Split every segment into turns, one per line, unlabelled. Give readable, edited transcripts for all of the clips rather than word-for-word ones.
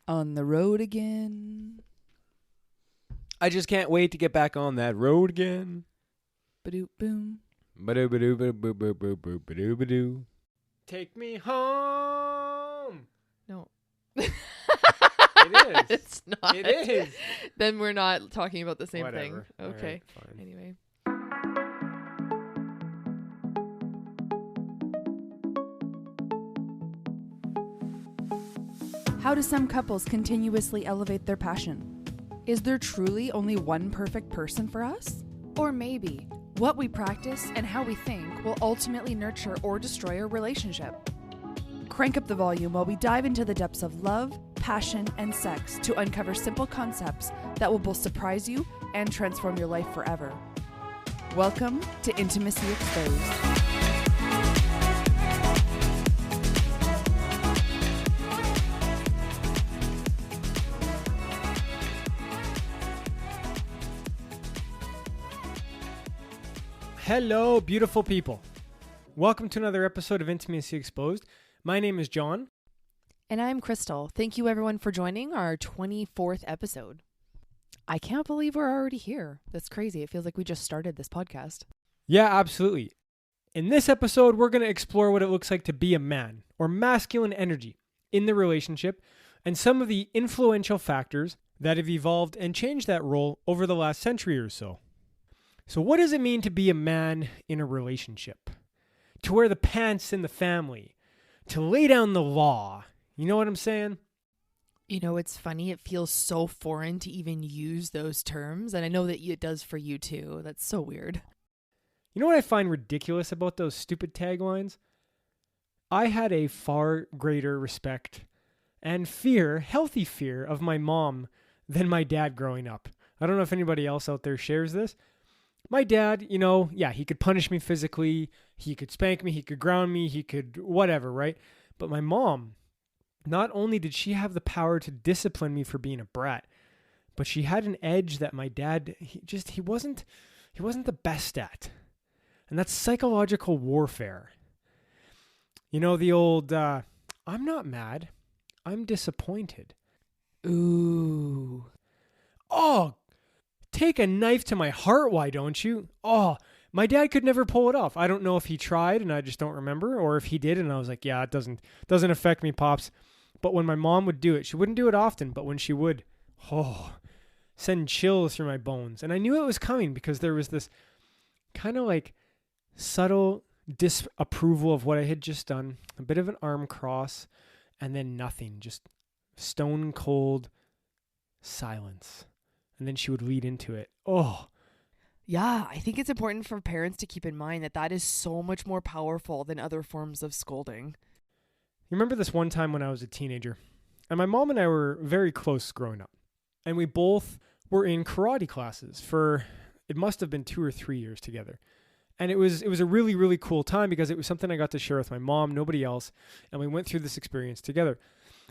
On the road again.
I just can't wait to get back on that road again.
Ba-doop boom.
Ba-do-ba-do-ba-do-ba-do-ba-do-ba-do. Take me home.
No.
It is.
It's not.
It is.
Then we're not talking about the same
Whatever.
thing. Okay.
All right, fine.
Anyway. How do some couples continuously elevate their passion? Is there truly only one perfect person for us? Or maybe what we practice and how we think will ultimately nurture or destroy a relationship? Crank up the volume while we dive into the depths of love, passion, and sex to uncover simple concepts that will both surprise you and transform your life forever. Welcome to Intimacy Exposed.
Hello, beautiful people. Welcome to another episode of Intimacy Exposed. My name is John.
And I'm Crystal. Thank you everyone for joining our 24th episode. I can't believe we're already here. That's crazy. It feels like we just started this podcast.
Yeah, absolutely. In this episode, we're going to explore what it looks like to be a man, or masculine energy, in the relationship, and some of the influential factors that have evolved and changed that role over the last century or so. So what does it mean to be a man in a relationship? To wear the pants in the family? To lay down the law? You know what I'm saying?
You know, it's funny. It feels so foreign to even use those terms. And I know that it does for you too. That's so weird.
You know what I find ridiculous about those stupid taglines? I had a far greater respect and fear, healthy fear, of my mom than my dad growing up. I don't know if anybody else out there shares this. My dad, he could punish me physically, he could spank me, he could ground me, he could whatever, right? But my mom, not only did she have the power to discipline me for being a brat, but she had an edge that my dad, he wasn't the best at. And that's psychological warfare. You know, the old, I'm not mad, I'm disappointed.
Ooh.
Oh, take a knife to my heart, why don't you? Oh, my dad could never pull it off. I don't know if he tried and I just don't remember, or if he did and I was like, yeah, it doesn't affect me, Pops. But when my mom would do it, she wouldn't do it often, but when she would, send chills through my bones. And I knew it was coming because there was this kind of like subtle disapproval of what I had just done, a bit of an arm cross, and then nothing, just stone cold silence. And then she would lead into it. Oh.
Yeah, I think it's important for parents to keep in mind that that is so much more powerful than other forms of scolding.
You remember this one time when I was a teenager, and my mom and I were very close growing up. And we both were in karate classes for, it must have been 2 or 3 years together. And it was a really, really cool time because it was something I got to share with my mom, nobody else. And we went through this experience together.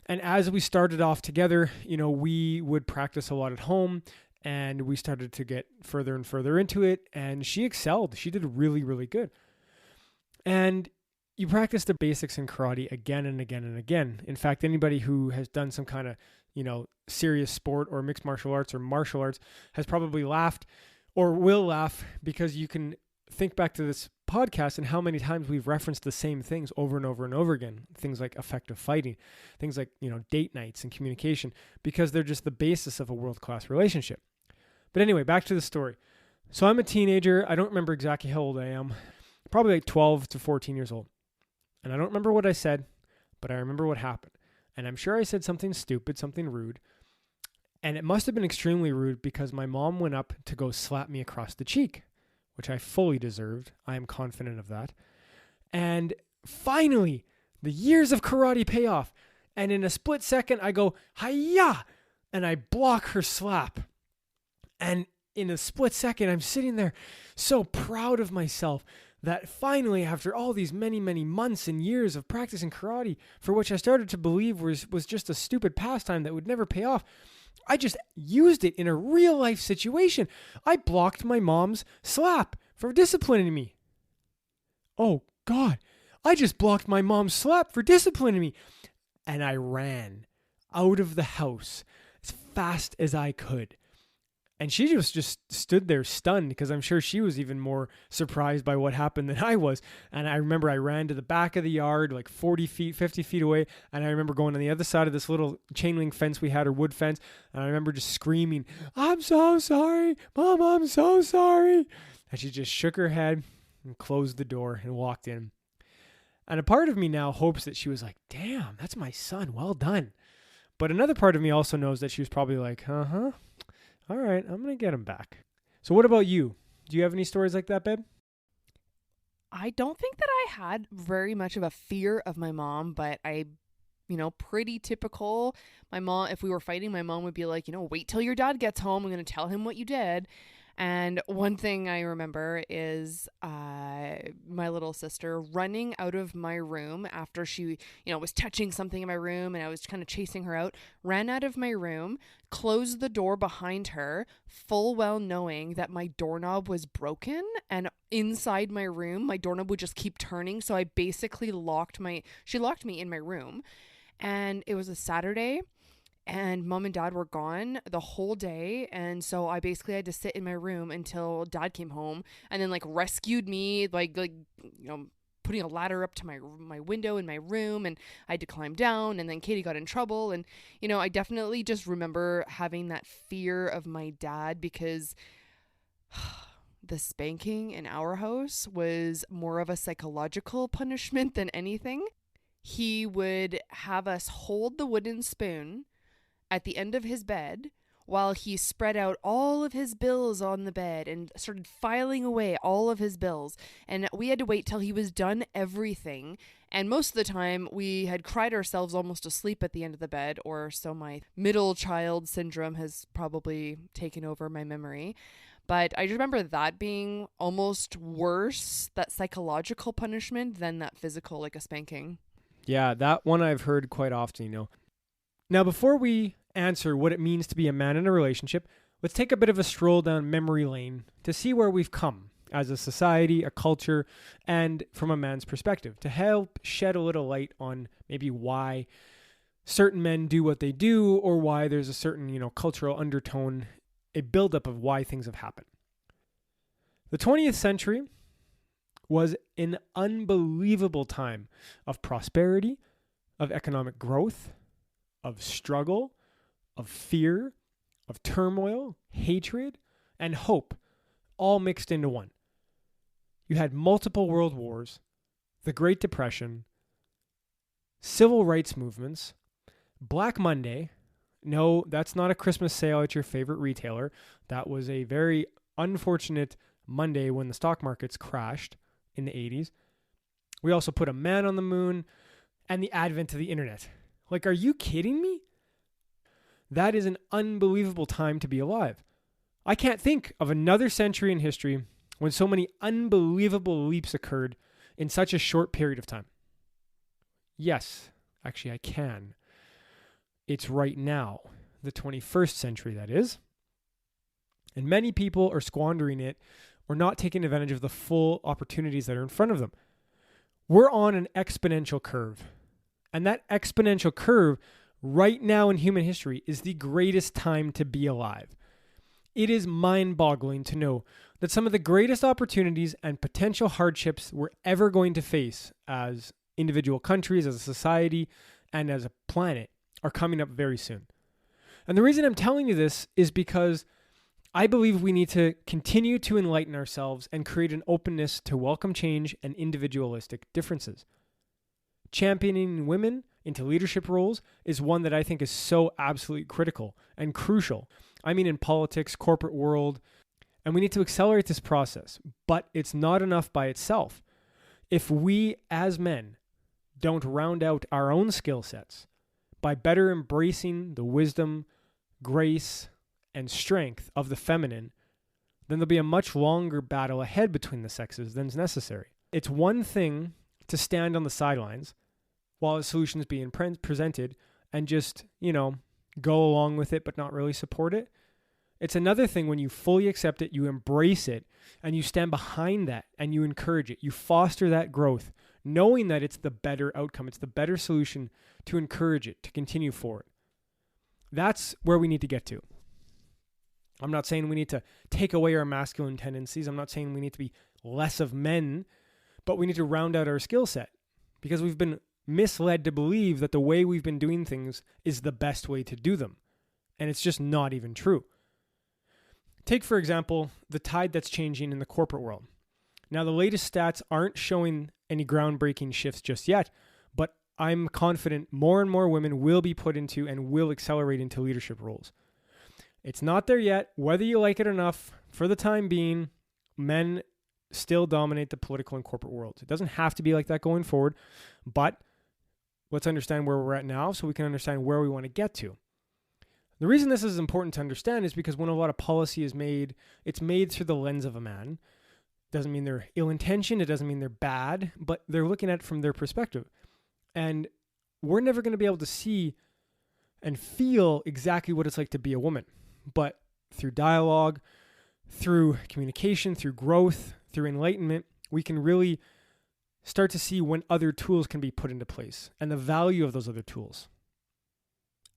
And as we started off together, we would practice a lot at home and we started to get further and further into it. And she excelled. She did really, really good. And you practice the basics in karate again and again and again. In fact, anybody who has done some kind of, serious sport or mixed martial arts or martial arts has probably laughed or will laugh because you can think back to this podcast and how many times we've referenced the same things over and over and over again. Things like effective fighting, things like, date nights and communication, because they're just the basis of a world-class relationship. But anyway, back to the story. So I'm a teenager. I don't remember exactly how old I am. Probably like 12 to 14 years old. And I don't remember what I said, but I remember what happened. And I'm sure I said something stupid, something rude. And it must have been extremely rude because my mom went up to go slap me across the cheek, which I fully deserved. I am confident of that. And finally, the years of karate pay off. And in a split second, I go, hi-ya! And I block her slap. And in a split second, I'm sitting there so proud of myself that finally, after all these many, many months and years of practicing karate, for which I started to believe was just a stupid pastime that would never pay off, I just used it in a real life situation. I blocked my mom's slap for disciplining me. Oh God, I just blocked my mom's slap for disciplining me. And I ran. out of the house as fast as I could. And she just stood there stunned, because I'm sure she was even more surprised by what happened than I was. And I remember I ran to the back of the yard, like 40 feet, 50 feet away. And I remember going on the other side of this little chain link fence we had, or wood fence. And I remember just screaming, "I'm so sorry, Mom, I'm so sorry." And she just shook her head and closed the door and walked in. And a part of me now hopes that she was like, "Damn, that's my son. Well done." But another part of me also knows that she was probably like, "Uh-huh. All right, I'm going to get him back." So what about you? Do you have any stories like that, babe?
I don't think that I had very much of a fear of my mom, but pretty typical. My mom, if we were fighting, my mom would be like, "Wait till your dad gets home. I'm going to tell him what you did." And one thing I remember is my little sister running out of my room after she, was touching something in my room, and I was kind of chasing her out, ran out of my room, closed the door behind her, full well knowing that my doorknob was broken, and inside my room, my doorknob would just keep turning. So I basically she locked me in my room, and it was a Saturday. And Mom and Dad were gone the whole day. And so I basically had to sit in my room until Dad came home, and then rescued me, putting a ladder up to my window in my room, and I had to climb down, and then Katie got in trouble. And, I definitely just remember having that fear of my dad, because the spanking in our house was more of a psychological punishment than anything. He would have us hold the wooden spoon at the end of his bed while he spread out all of his bills on the bed and started filing away all of his bills. And we had to wait till he was done everything. And most of the time we had cried ourselves almost asleep at the end of the bed, or so my middle child syndrome has probably taken over my memory. But I just remember that being almost worse, that psychological punishment, than that physical, like a spanking.
Yeah, that one I've heard quite often, Now, before we answer what it means to be a man in a relationship, let's take a bit of a stroll down memory lane to see where we've come as a society, a culture, and from a man's perspective, to help shed a little light on maybe why certain men do what they do, or why there's a certain, cultural undertone, a buildup of why things have happened. The 20th century was an unbelievable time of prosperity, of economic growth, of struggle, of fear, of turmoil, hatred, and hope, all mixed into one. You had multiple world wars, the Great Depression, civil rights movements, Black Monday. No, that's not a Christmas sale at your favorite retailer. That was a very unfortunate Monday when the stock markets crashed in the 80s. We also put a man on the moon, and the advent of the internet. Are you kidding me? That is an unbelievable time to be alive. I can't think of another century in history when so many unbelievable leaps occurred in such a short period of time. Yes, actually I can. It's right now, the 21st century, that is. And many people are squandering it or not taking advantage of the full opportunities that are in front of them. We're on an exponential curve. And that exponential curve right now in human history is the greatest time to be alive. It is mind-boggling to know that some of the greatest opportunities and potential hardships we're ever going to face as individual countries, as a society, and as a planet are coming up very soon. And the reason I'm telling you this is because I believe we need to continue to enlighten ourselves and create an openness to welcome change and individualistic differences. Championing women into leadership roles is one that I think is so absolutely critical and crucial. I mean, in politics, corporate world, and we need to accelerate this process, but it's not enough by itself. If we as men don't round out our own skill sets by better embracing the wisdom, grace, and strength of the feminine, then there'll be a much longer battle ahead between the sexes than is necessary. It's one thing to stand on the sidelines while a solution is being presented and just, go along with it but not really support it. It's another thing when you fully accept it, you embrace it, and you stand behind that and you encourage it. You foster that growth, knowing that it's the better outcome. It's the better solution to encourage it to continue forward. That's where we need to get to. I'm not saying we need to take away our masculine tendencies. I'm not saying we need to be less of men, but we need to round out our skill set because we've been misled to believe that the way we've been doing things is the best way to do them. And it's just not even true. Take, for example, the tide that's changing in the corporate world. Now, the latest stats aren't showing any groundbreaking shifts just yet, but I'm confident more and more women will be put into and will accelerate into leadership roles. It's not there yet. Whether you like it or not, for the time being, men still dominate the political and corporate worlds. It doesn't have to be like that going forward, but let's understand where we're at now so we can understand where we want to get to. The reason this is important to understand is because when a lot of policy is made, it's made through the lens of a man. Doesn't mean they're ill-intentioned. It doesn't mean they're bad, but they're looking at it from their perspective. And we're never going to be able to see and feel exactly what it's like to be a woman. But through dialogue, through communication, through growth, through enlightenment, we can really start to see when other tools can be put into place and the value of those other tools.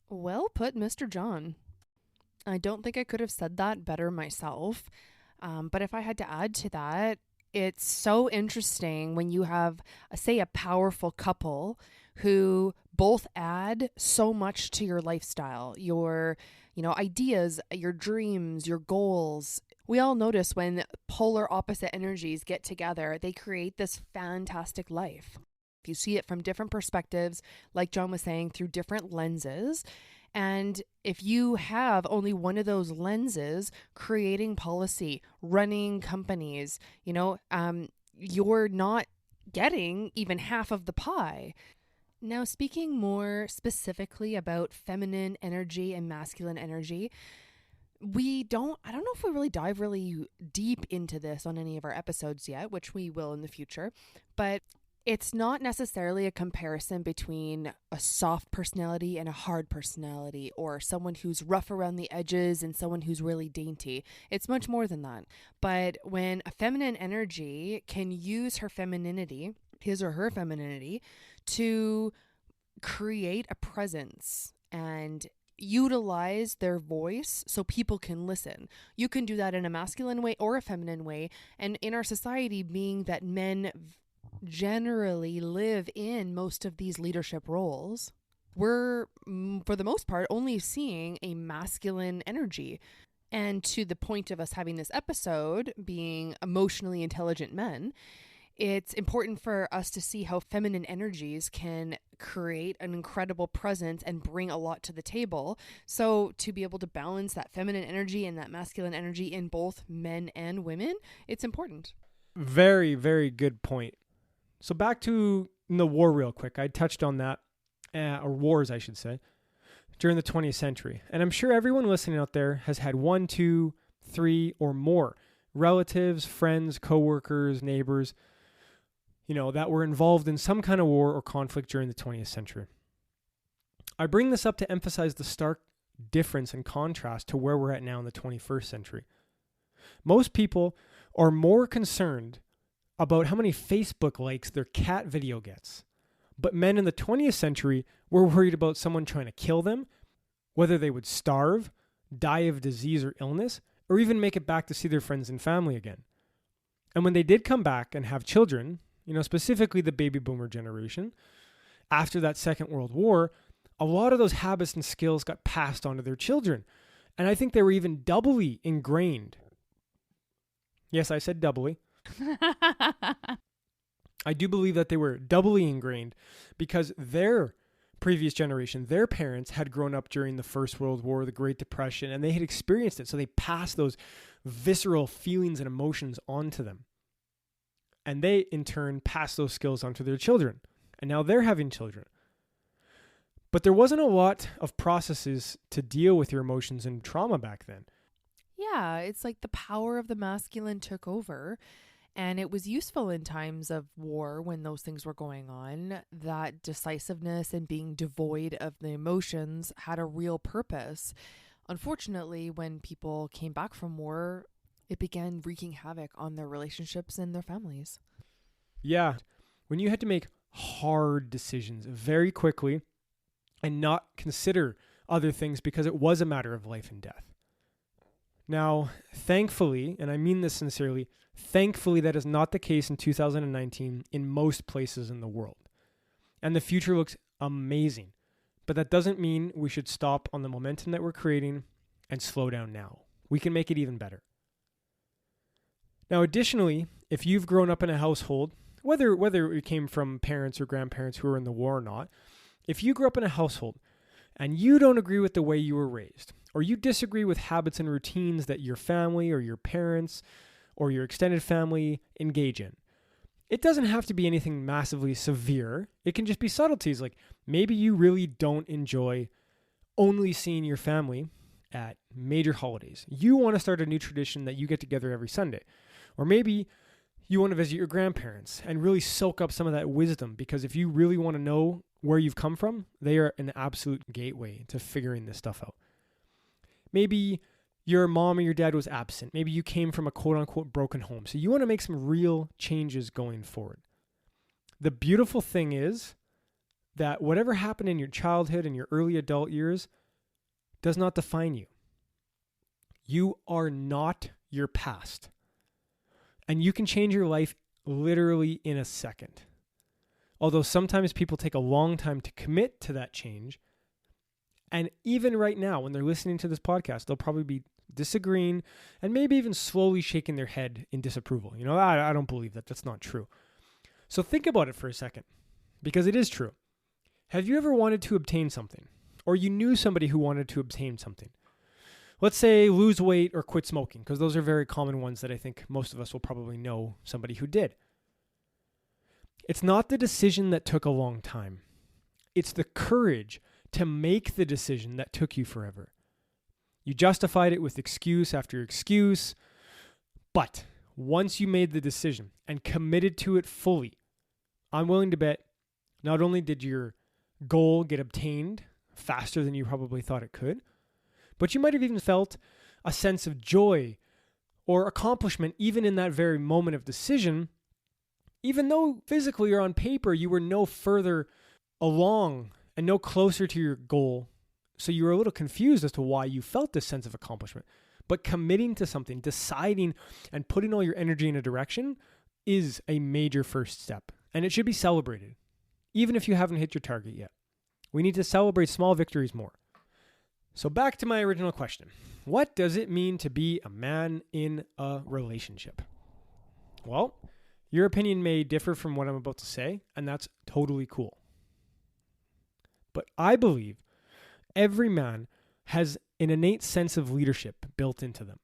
Well put, Mr. John. I don't think I could have said that better myself. But if I had to add to that, it's so interesting when you have, say, a powerful couple who both add so much to your lifestyle, your, ideas, your dreams, your goals. We all notice when polar opposite energies get together, they create this fantastic life. You see it from different perspectives, like John was saying, through different lenses. And if you have only one of those lenses, creating policy, running companies, you're not getting even half of the pie. Now, speaking more specifically about feminine energy and masculine energy, I don't know if we really dive really deep into this on any of our episodes yet, which we will in the future, but it's not necessarily a comparison between a soft personality and a hard personality, or someone who's rough around the edges and someone who's really dainty. It's much more than that. But when a feminine energy can use her femininity, his or her femininity, to create a presence and utilize their voice so people can listen. You can do that in a masculine way or a feminine way. And in our society, being that men generally live in most of these leadership roles, we're, for the most part, only seeing a masculine energy. And to the point of us having this episode being emotionally intelligent men, it's important for us to see how feminine energies can create an incredible presence and bring a lot to the table. So to be able to balance that feminine energy and that masculine energy in both men and women, it's important.
Very, very good point. So back to the war real quick. I touched on that, or wars, I should say, during the 20th century. And I'm sure everyone listening out there has had 1, 2, 3, or more relatives, friends, coworkers, neighbors, that were involved in some kind of war or conflict during the 20th century. I bring this up to emphasize the stark difference and contrast to where we're at now in the 21st century. Most people are more concerned about how many Facebook likes their cat video gets. But men in the 20th century were worried about someone trying to kill them, whether they would starve, die of disease or illness, or even make it back to see their friends and family again. And when they did come back and have children, specifically the baby boomer generation, after that Second World War, a lot of those habits and skills got passed on to their children. And I think they were even doubly ingrained. Yes, I said doubly. I do believe that they were doubly ingrained because their previous generation, their parents had grown up during the First World War, the Great Depression, and they had experienced it. So they passed those visceral feelings and emotions onto them. And they, in turn, passed those skills onto their children. And now they're having children. But there wasn't a lot of processes to deal with your emotions and trauma back then.
Yeah, it's like the power of the masculine took over. And it was useful in times of war when those things were going on. That decisiveness and being devoid of the emotions had a real purpose. Unfortunately, when people came back from war, it began wreaking havoc on their relationships and their families.
Yeah. When you had to make hard decisions very quickly and not consider other things because it was a matter of life and death. Now, thankfully, and I mean this sincerely, thankfully that is not the case in 2019 in most places in the world. And the future looks amazing. But that doesn't mean we should stop on the momentum that we're creating and slow down now. We can make it even better. Now, additionally, if you've grown up in a household, whether it came from parents or grandparents who were in the war or not, if you grew up in a household and you don't agree with the way you were raised, or you disagree with habits and routines that your family or your parents or your extended family engage in, it doesn't have to be anything massively severe. It can just be subtleties, like maybe you really don't enjoy only seeing your family at major holidays. You want to start a new tradition that you get together every Sunday. Or maybe you want to visit your grandparents and really soak up some of that wisdom, because if you really want to know where you've come from, they are an absolute gateway to figuring this stuff out. Maybe your mom or your dad was absent. Maybe you came from a quote-unquote broken home. So you want to make some real changes going forward. The beautiful thing is that whatever happened in your childhood and your early adult years does not define you. You are not your past. And you can change your life literally in a second. Although sometimes people take a long time to commit to that change. And even right now, when they're listening to this podcast, they'll probably be disagreeing and maybe even slowly shaking their head in disapproval. You know, I don't believe that. That's not true. So think about it for a second, because it is true. Have you ever wanted to obtain something, or you knew somebody who wanted to obtain something? Let's say lose weight or quit smoking, because those are very common ones that I think most of us will probably know somebody who did. It's not the decision that took a long time. It's the courage to make the decision that took you forever. You justified it with excuse after excuse, but once you made the decision and committed to it fully, I'm willing to bet not only did your goal get obtained faster than you probably thought it could, but you might have even felt a sense of joy or accomplishment even in that very moment of decision, even though physically or on paper you were no further along and no closer to your goal. So you were a little confused as to why you felt this sense of accomplishment. But committing to something, deciding and putting all your energy in a direction is a major first step. And it should be celebrated, even if you haven't hit your target yet. We need to celebrate small victories more. So back to my original question. What does it mean to be a man in a relationship? Well, your opinion may differ from what I'm about to say, and that's totally cool. But I believe every man has an innate sense of leadership built into them,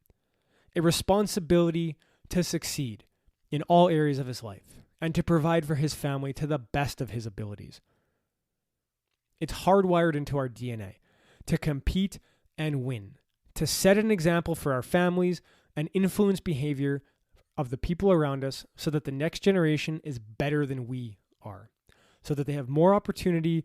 a responsibility to succeed in all areas of his life and to provide for his family to the best of his abilities. It's hardwired into our DNA to compete and win, to set an example for our families and influence behavior of the people around us so that the next generation is better than we are, so that they have more opportunity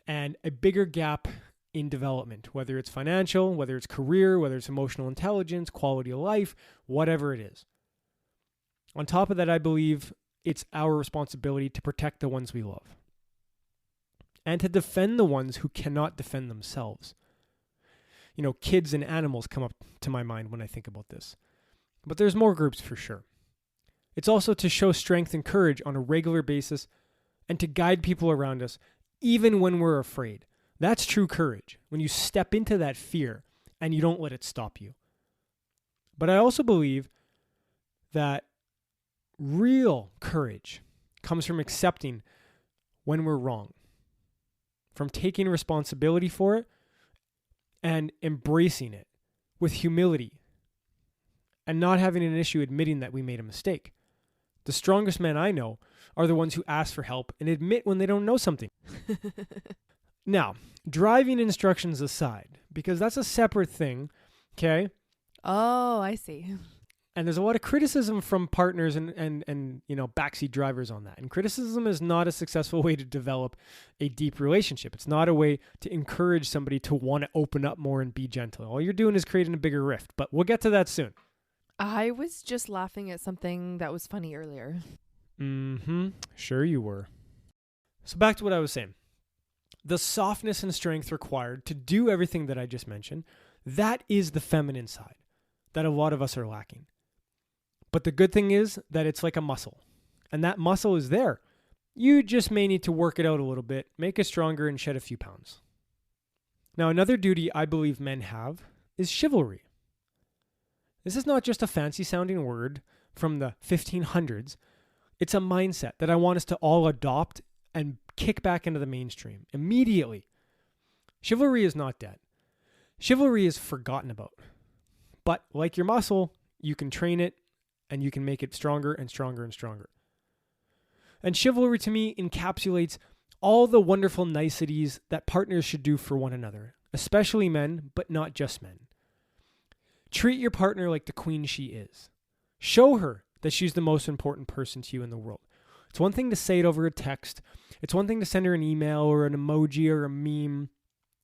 and a bigger gap in development, whether it's financial, whether it's career, whether it's emotional intelligence, quality of life, whatever it is. On top of that, I believe it's our responsibility to protect the ones we love and to defend the ones who cannot defend themselves. You know, kids and animals come up to my mind when I think about this, but there's more groups for sure. It's also to show strength and courage on a regular basis and to guide people around us even when we're afraid. That's true courage, when you step into that fear and you don't let it stop you. But I also believe that real courage comes from accepting when we're wrong, from taking responsibility for it and embracing it with humility and not having an issue admitting that we made a mistake. The strongest men I know are the ones who ask for help and admit when they don't know something. Now, driving instructions aside, because that's a separate thing, okay?
Oh, I see.
And there's a lot of criticism from partners and you know, backseat drivers on that. And criticism is not a successful way to develop a deep relationship. It's not a way to encourage somebody to want to open up more and be gentle. All you're doing is creating a bigger rift, but we'll get to that soon.
I was just laughing at something that was funny earlier.
Sure you were. So back to what I was saying. the softness and strength required to do everything that I just mentioned, that is the feminine side that a lot of us are lacking. But the good thing is that it's like a muscle, and that muscle is there. You just may need to work it out a little bit, make it stronger, and shed a few pounds. Now, another duty I believe men have is chivalry. This is not just a fancy sounding word from the 1500s. It's a mindset that I want us to all adopt and kick back into the mainstream immediately. Chivalry is not dead. Chivalry is forgotten about. But like your muscle, you can train it and you can make it stronger and stronger and stronger. And chivalry to me encapsulates all the wonderful niceties that partners should do for one another, especially men, but not just men. Treat your partner like the queen she is. Show her that she's the most important person to you in the world. It's one thing to say it over a text. It's one thing to send her an email or an emoji or a meme.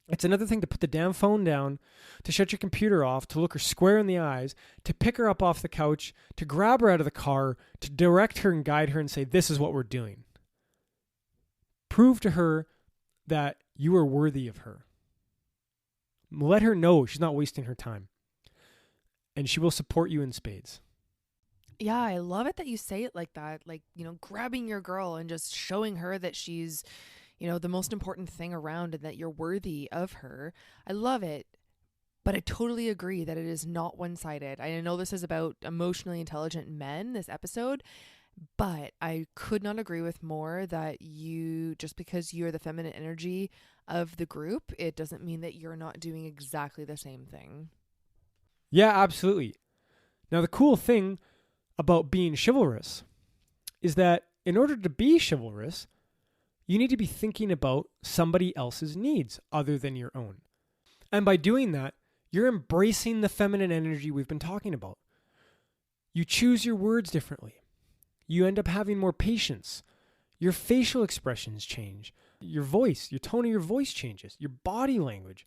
It's another thing to put the damn phone down, to shut your computer off, to look her square in the eyes, to pick her up off the couch, to grab her out of the car, to direct her and guide her and say, this is what we're doing. Prove to her that you are worthy of her. Let her know she's not wasting her time. And she will support you in spades.
Yeah, I love it that you say it like that. Like, grabbing your girl and just showing her that she's, the most important thing around and that you're worthy of her. I love it. But I totally agree that it is not one-sided. I know this is about emotionally intelligent men, this episode, but I could not agree with more that just because you're the feminine energy of the group, it doesn't mean that you're not doing exactly the same thing.
Yeah, absolutely. Now, the cool thing about being chivalrous is that in order to be chivalrous, you need to be thinking about somebody else's needs other than your own. And by doing that, you're embracing the feminine energy we've been talking about. You choose your words differently. You end up having more patience. Your facial expressions change. Your voice, your tone of your voice changes. Your body language.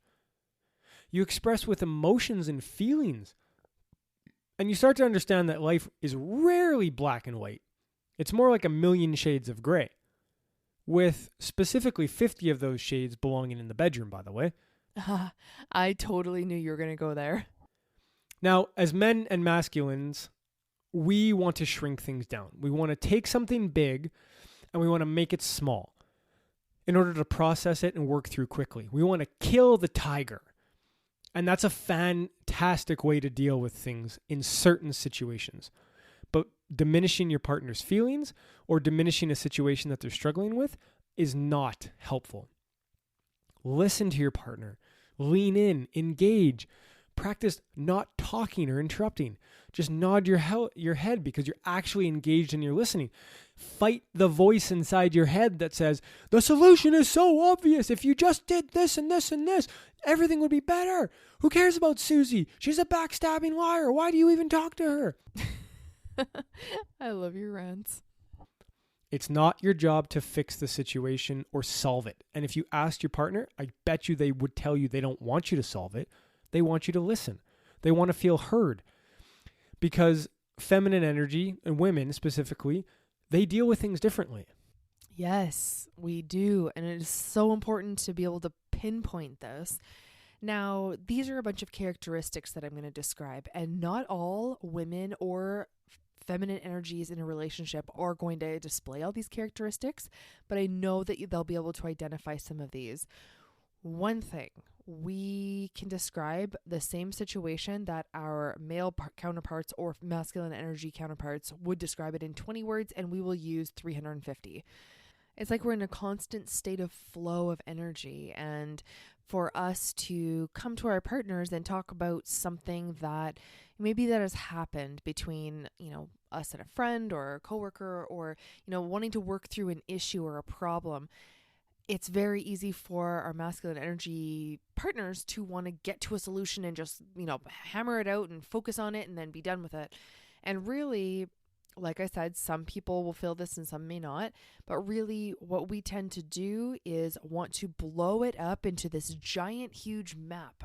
You express with emotions and feelings. And you start to understand that life is rarely black and white. It's more like 1,000,000 shades of gray, with specifically 50 of those shades belonging in the bedroom, by the way.
I totally knew you were going to go there.
Now, as men and masculines, we want to shrink things down. We want to take something big and we want to make it small in order to process it and work through quickly. We want to kill the tiger. And that's a fantastic way to deal with things in certain situations. But diminishing your partner's feelings or diminishing a situation that they're struggling with is not helpful. Listen to your partner. Lean in. Engage. Practice not talking or interrupting. Just nod your head because you're actually engaged and you're listening. Fight the voice inside your head that says, the solution is so obvious. If you just did this and this and this, everything would be better. Who cares about Susie? She's a backstabbing liar. Why do you even talk to her?
I love your rants.
It's not your job to fix the situation or solve it. And if you asked your partner, I bet you they would tell you they don't want you to solve it. They want you to listen. They want to feel heard. Because feminine energy, and women specifically, they deal with things differently.
Yes, we do. And it is so important to be able to pinpoint this. Now, these are a bunch of characteristics that I'm going to describe, and not all women or feminine energies in a relationship are going to display all these characteristics, but I know that they'll be able to identify some of these. One thing, we can describe the same situation that our male counterparts or masculine energy counterparts would describe it in 20 words, and we will use 350. It's like we're in a constant state of flow of energy, and for us to come to our partners and talk about something that maybe that has happened between, us and a friend or a coworker, or, wanting to work through an issue or a problem, it's very easy for our masculine energy partners to want to get to a solution and just, hammer it out and focus on it and then be done with it. And really, like I said, some people will feel this and some may not, but really what we tend to do is want to blow it up into this giant, huge map.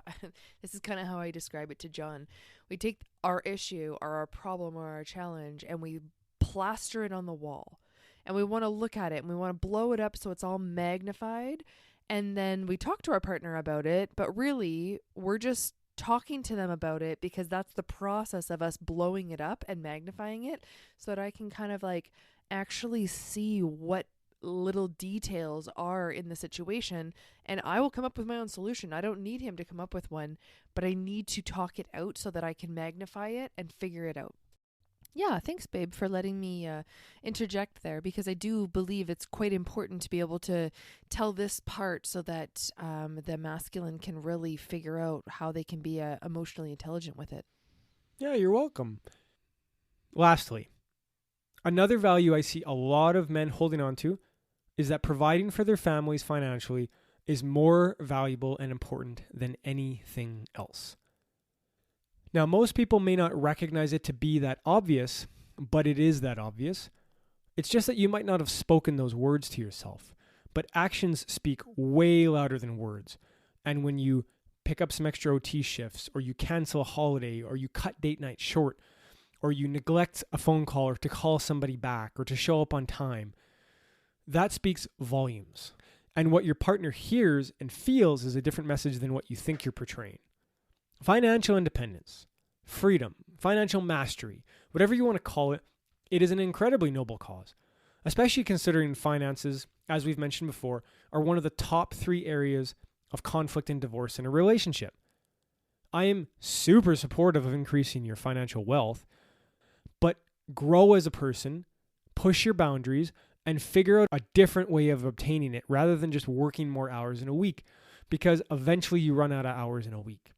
This is kind of how I describe it to John. We take our issue or our problem or our challenge and we plaster it on the wall. And we want to look at it and we want to blow it up so it's all magnified. And then we talk to our partner about it, but really we're just talking to them about it because that's the process of us blowing it up and magnifying it so that I can kind of like actually see what little details are in the situation, and I will come up with my own solution. I don't need him to come up with one, but I need to talk it out so that I can magnify it and figure it out. Yeah, thanks, babe, for letting me interject there, because I do believe it's quite important to be able to tell this part so that the masculine can really figure out how they can be emotionally intelligent with it.
Yeah, you're welcome. Lastly, another value I see a lot of men holding on to is that providing for their families financially is more valuable and important than anything else. Now, most people may not recognize it to be that obvious, but it is that obvious. It's just that you might not have spoken those words to yourself, but actions speak way louder than words. And when you pick up some extra OT shifts, or you cancel a holiday, or you cut date night short, or you neglect a phone call or to call somebody back or to show up on time, that speaks volumes. And what your partner hears and feels is a different message than what you think you're portraying. Financial independence, freedom, financial mastery, whatever you want to call it, it is an incredibly noble cause, especially considering finances, as we've mentioned before, are one of the top 3 areas of conflict and divorce in a relationship. I am super supportive of increasing your financial wealth, but grow as a person, push your boundaries, and figure out a different way of obtaining it rather than just working more hours in a week, because eventually you run out of hours in a week.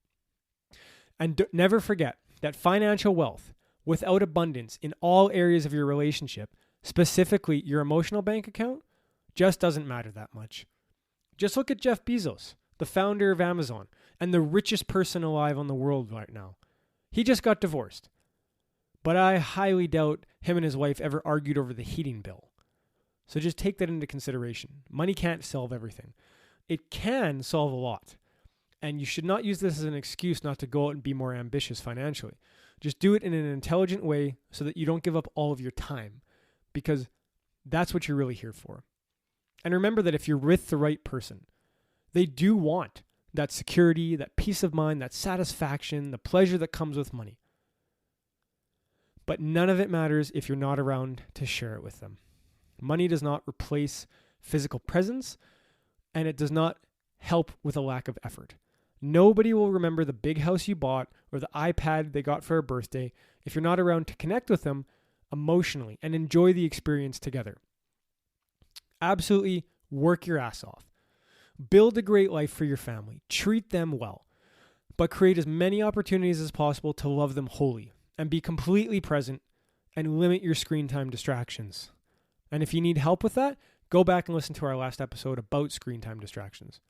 And never forget that financial wealth without abundance in all areas of your relationship, specifically your emotional bank account, just doesn't matter that much. Just look at Jeff Bezos, the founder of Amazon and the richest person alive on the world right now. He just got divorced. But I highly doubt him and his wife ever argued over the heating bill. So just take that into consideration. Money can't solve everything. It can solve a lot. And you should not use this as an excuse not to go out and be more ambitious financially. Just do it in an intelligent way so that you don't give up all of your time, because that's what you're really here for. And remember that if you're with the right person, they do want that security, that peace of mind, that satisfaction, the pleasure that comes with money. But none of it matters if you're not around to share it with them. Money does not replace physical presence, and it does not help with a lack of effort. Nobody will remember the big house you bought or the iPad they got for a birthday if you're not around to connect with them emotionally and enjoy the experience together. Absolutely work your ass off. Build a great life for your family. Treat them well. But create as many opportunities as possible to love them wholly and be completely present and limit your screen time distractions. And if you need help with that, go back and listen to our last episode about screen time distractions.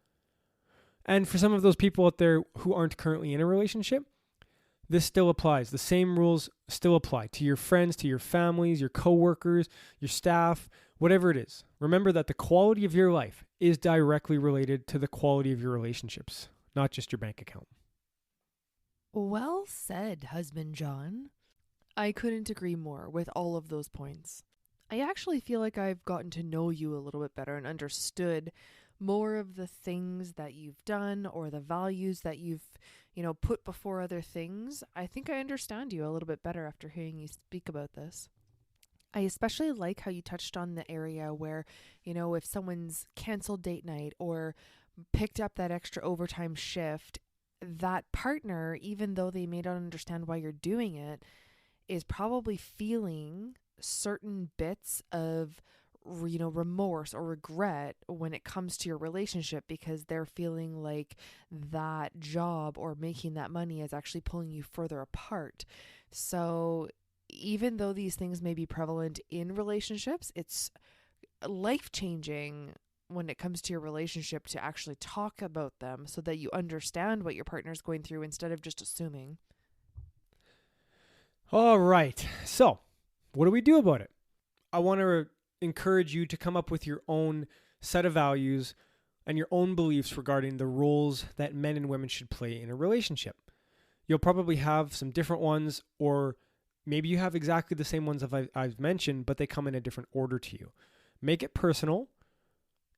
And for some of those people out there who aren't currently in a relationship, this still applies. The same rules still apply to your friends, to your families, your coworkers, your staff, whatever it is. Remember that the quality of your life is directly related to the quality of your relationships, not just your bank account.
Well said, husband John. I couldn't agree more with all of those points. I actually feel like I've gotten to know you a little bit better and understood more of the things that you've done or the values that you've, put before other things. I think I understand you a little bit better after hearing you speak about this. I especially like how you touched on the area where, if someone's canceled date night or picked up that extra overtime shift, that partner, even though they may not understand why you're doing it, is probably feeling certain bits of remorse or regret when it comes to your relationship, because they're feeling like that job or making that money is actually pulling you further apart. So even though these things may be prevalent in relationships, it's life-changing when it comes to your relationship to actually talk about them so that you understand what your partner's going through instead of just assuming.
All right. So what do we do about it? I want to encourage you to come up with your own set of values and your own beliefs regarding the roles that men and women should play in a relationship. You'll probably have some different ones, or maybe you have exactly the same ones I've mentioned, but they come in a different order to you. Make it personal.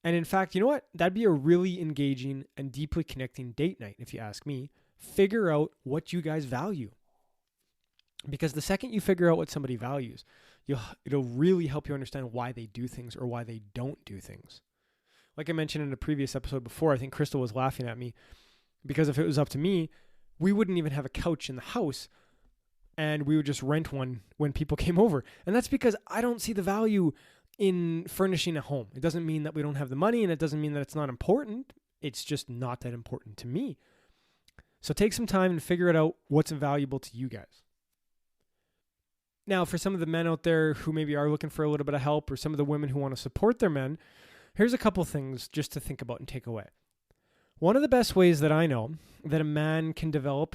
And in fact, you know what? That'd be a really engaging and deeply connecting date night, if you ask me. Figure out what you guys value. Because the second you figure out what somebody values, it'll really help you understand why they do things or why they don't do things. Like I mentioned in a previous episode before, I think Crystal was laughing at me because if it was up to me, we wouldn't even have a couch in the house and we would just rent one when people came over. And that's because I don't see the value in furnishing a home. It doesn't mean that we don't have the money, and it doesn't mean that it's not important. It's just not that important to me. So take some time and figure it out what's valuable to you guys. Now, for some of the men out there who maybe are looking for a little bit of help, or some of the women who want to support their men, here's a couple things just to think about and take away. One of the best ways that I know that a man can develop,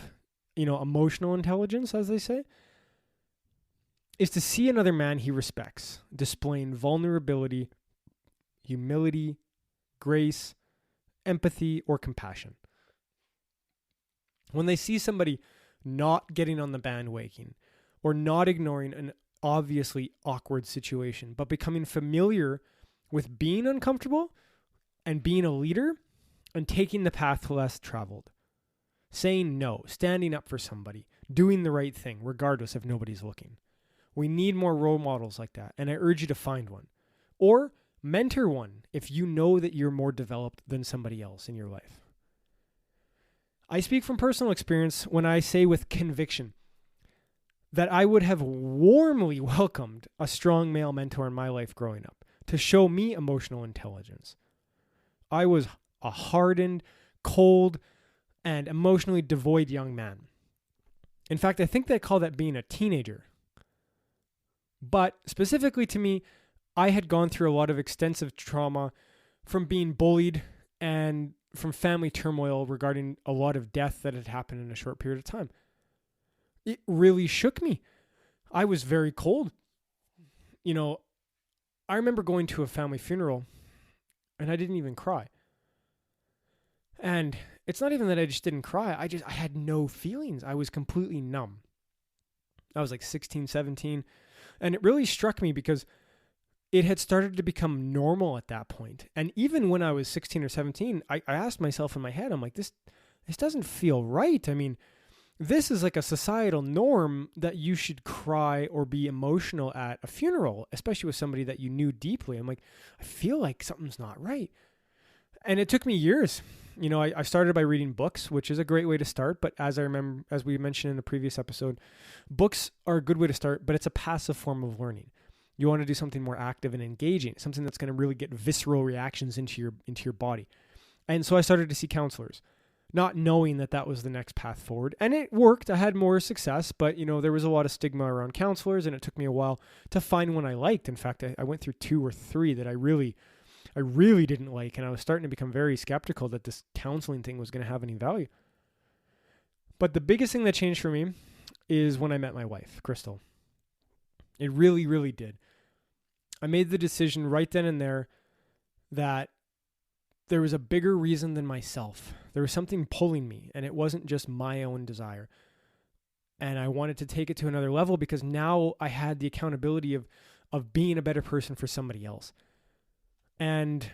emotional intelligence, as they say, is to see another man he respects displaying vulnerability, humility, grace, empathy, or compassion. When they see somebody not getting on the bandwagon or not ignoring an obviously awkward situation, but becoming familiar with being uncomfortable and being a leader and taking the path less traveled, saying no, standing up for somebody, doing the right thing, regardless if nobody's looking. We need more role models like that, and I urge you to find one. Or mentor one if you know that you're more developed than somebody else in your life. I speak from personal experience when I say with conviction that I would have warmly welcomed a strong male mentor in my life growing up to show me emotional intelligence. I was a hardened, cold, and emotionally devoid young man. In fact, I think they call that being a teenager. But specifically to me, I had gone through a lot of extensive trauma from being bullied and from family turmoil regarding a lot of death that had happened in a short period of time. It really shook me. I was very cold. I remember going to a family funeral and I didn't even cry. And it's not even that I just didn't cry. I had no feelings. I was completely numb. I was like 16, 17. And it really struck me because it had started to become normal at that point. And even when I was 16 or 17, I asked myself in my head, I'm like, this doesn't feel right. I mean, this is like a societal norm that you should cry or be emotional at a funeral, especially with somebody that you knew deeply. I'm like, I feel like something's not right. And it took me years. I started by reading books, which is a great way to start. But as we mentioned in the previous episode, books are a good way to start, but it's a passive form of learning. You want to do something more active and engaging, something that's going to really get visceral reactions into your body. And so I started to see counselors, not knowing that was the next path forward. And it worked. I had more success, but there was a lot of stigma around counselors, and it took me a while to find one I liked. In fact, I went through 2 or 3 that I really didn't like, and I was starting to become very skeptical that this counseling thing was going to have any value. But the biggest thing that changed for me is when I met my wife, Crystal. It really, really did. I made the decision right then and there that there was a bigger reason than myself. There was something pulling me, and it wasn't just my own desire. And I wanted to take it to another level because now I had the accountability of being a better person for somebody else. And,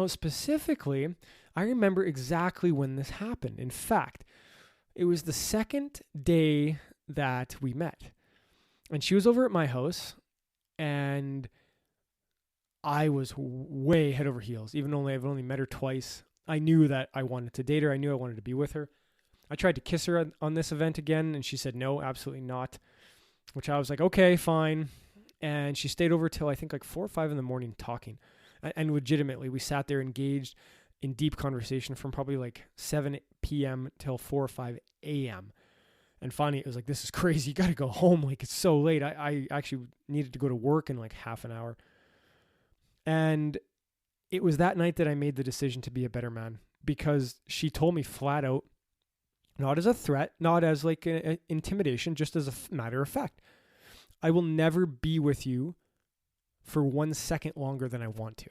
specifically, I remember exactly when this happened. In fact, it was the second day that we met. And she was over at my house, and I was way head over heels. Even though I've only met her twice, I knew that I wanted to date her. I knew I wanted to be with her. I tried to kiss her on this event again, and she said, no, absolutely not, which I was like, okay, fine. And she stayed over till I think like 4 or 5 in the morning talking. And legitimately, we sat there engaged in deep conversation from probably like 7 p.m. till 4 or 5 a.m. And finally, it was like, this is crazy. You got to go home. Like, it's so late. I actually needed to go to work in like half an hour. And it was that night that I made the decision to be a better man, because she told me flat out, not as a threat, not as like an intimidation, just as a matter of fact, I will never be with you for 1 second longer than I want to.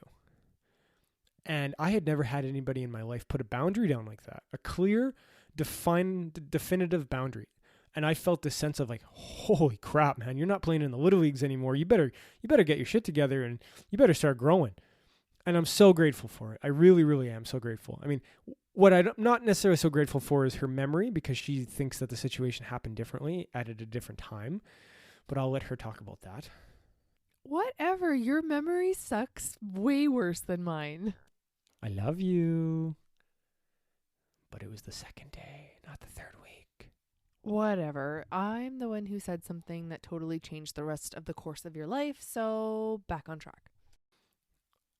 And I had never had anybody in my life put a boundary down like that, a clear, defined, definitive boundary. And I felt this sense of like, holy crap, man, you're not playing in the little leagues anymore. You better get your shit together and you better start growing. And I'm so grateful for it. I really, really am so grateful. I mean, what I'm not necessarily so grateful for is her memory, because she thinks that the situation happened differently at a different time. But I'll let her talk about that.
Whatever. Your memory sucks way worse than mine.
I love you. But it was the second day, not the third week.
Whatever. I'm the one who said something that totally changed the rest of the course of your life, so back on track.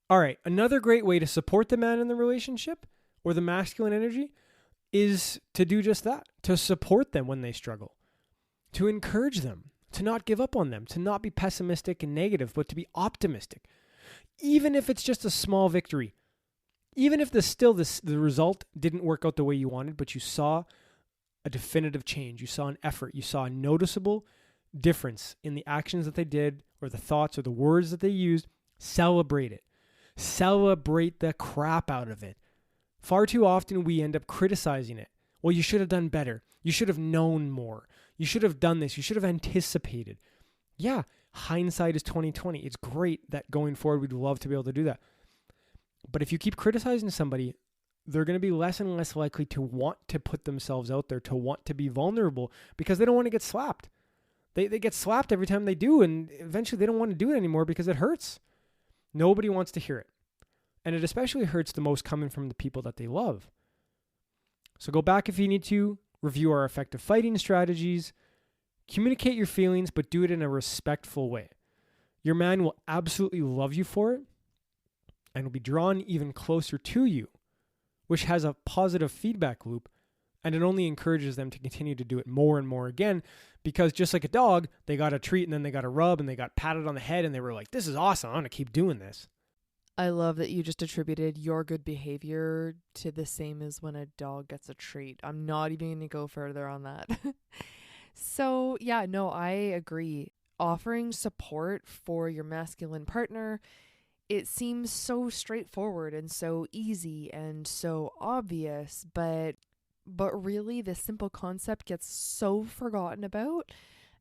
All right. Another great way to support the man in the relationship or the masculine energy is to do just that, to support them when they struggle, to encourage them, to not give up on them, to not be pessimistic and negative, but to be optimistic. Even if it's just a small victory, even if the result didn't work out the way you wanted, but you saw a definitive change, you saw an effort, you saw a noticeable difference in the actions that they did or the thoughts or the words that they used, celebrate it. Celebrate the crap out of it. Far too often we end up criticizing it. Well, you should have done better. You should have known more. You should have done this. You should have anticipated. Yeah, hindsight is 20/20. It's great that going forward we'd love to be able to do that. But if you keep criticizing somebody, they're going to be less and less likely to want to put themselves out there, to want to be vulnerable, because they don't want to get slapped. They get slapped every time they do, and eventually they don't want to do it anymore because it hurts. Nobody wants to hear it. And it especially hurts the most coming from the people that they love. So go back if you need to, review our effective fighting strategies, communicate your feelings, but do it in a respectful way. Your man will absolutely love you for it and will be drawn even closer to you, which has a positive feedback loop, and it only encourages them to continue to do it more and more again, because just like a dog, they got a treat and then they got a rub and they got patted on the head and they were like, this is awesome, I'm going to keep doing this.
I love that you just attributed your good behavior to the same as when a dog gets a treat. I'm not even going to go further on that. So, yeah, no, I agree. Offering support for your masculine partner, it seems so straightforward and so easy and so obvious, but really this simple concept gets so forgotten about.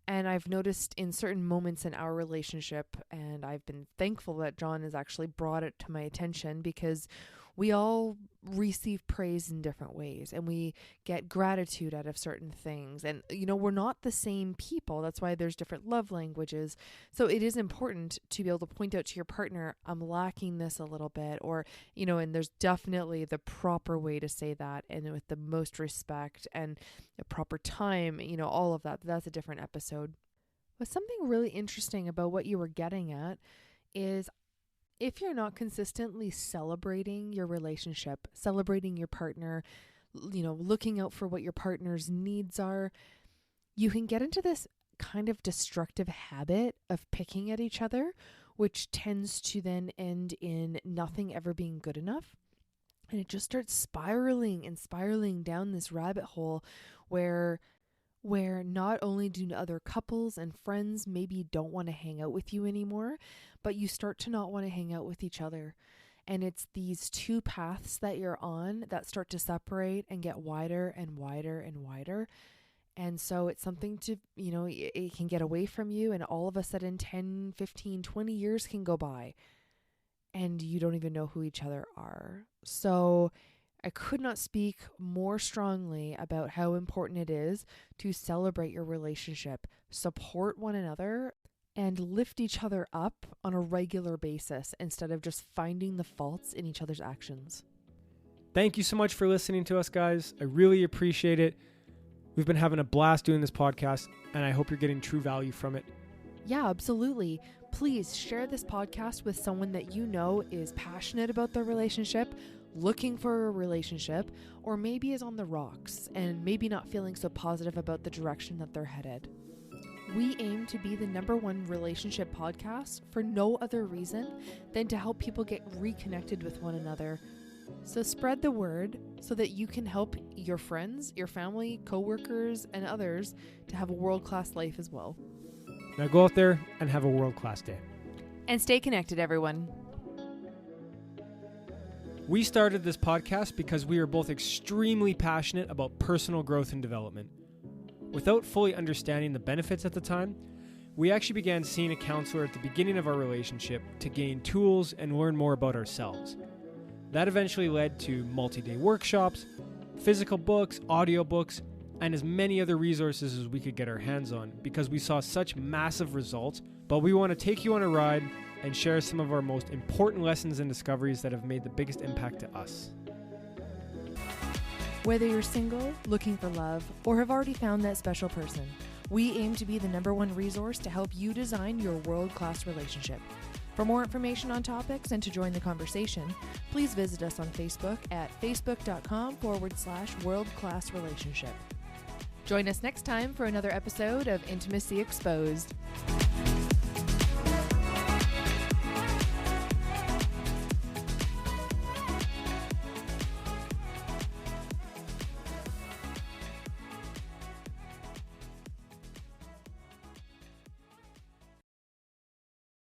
And I've noticed in certain moments in our relationship, and I've been thankful that John has actually brought it to my attention, because we all receive praise in different ways and we get gratitude out of certain things. And, we're not the same people. That's why there's different love languages. So it is important to be able to point out to your partner, I'm lacking this a little bit, or, and there's definitely the proper way to say that, and with the most respect and the proper time, all of that. But that's a different episode. But something really interesting about what you were getting at is, if you're not consistently celebrating your relationship, celebrating your partner, looking out for what your partner's needs are, you can get into this kind of destructive habit of picking at each other, which tends to then end in nothing ever being good enough. And it just starts spiraling and spiraling down this rabbit hole where not only do other couples and friends maybe don't want to hang out with you anymore, but you start to not want to hang out with each other. And it's these two paths that you're on that start to separate and get wider and wider and wider. And so it's something to, it can get away from you, and all of a sudden 10, 15, 20 years can go by and you don't even know who each other are. So I could not speak more strongly about how important it is to celebrate your relationship, support one another, and lift each other up on a regular basis instead of just finding the faults in each other's actions.
Thank you so much for listening to us, guys. I really appreciate it. We've been having a blast doing this podcast, and I hope you're getting true value from it.
Yeah, absolutely. Please share this podcast with someone that you know is passionate about their relationship, looking for a relationship, or maybe is on the rocks and maybe not feeling so positive about the direction that they're headed. We aim to be the #1 relationship podcast for no other reason than to help people get reconnected with one another. So spread the word so that you can help your friends, your family, coworkers, and others to have a world-class life as well.
Now go out there and have a world-class day.
And stay connected, everyone.
We started this podcast because we are both extremely passionate about personal growth and development. Without fully understanding the benefits at the time, we actually began seeing a counselor at the beginning of our relationship to gain tools and learn more about ourselves. That eventually led to multi-day workshops, physical books, audiobooks, and as many other resources as we could get our hands on because we saw such massive results. But we want to take you on a ride and share some of our most important lessons and discoveries that have made the biggest impact to us.
Whether you're single, looking for love, or have already found that special person, we aim to be the #1 resource to help you design your world-class relationship. For more information on topics and to join the conversation, please visit us on Facebook at facebook.com/world-class relationship. Join us next time for another episode of Intimacy Exposed.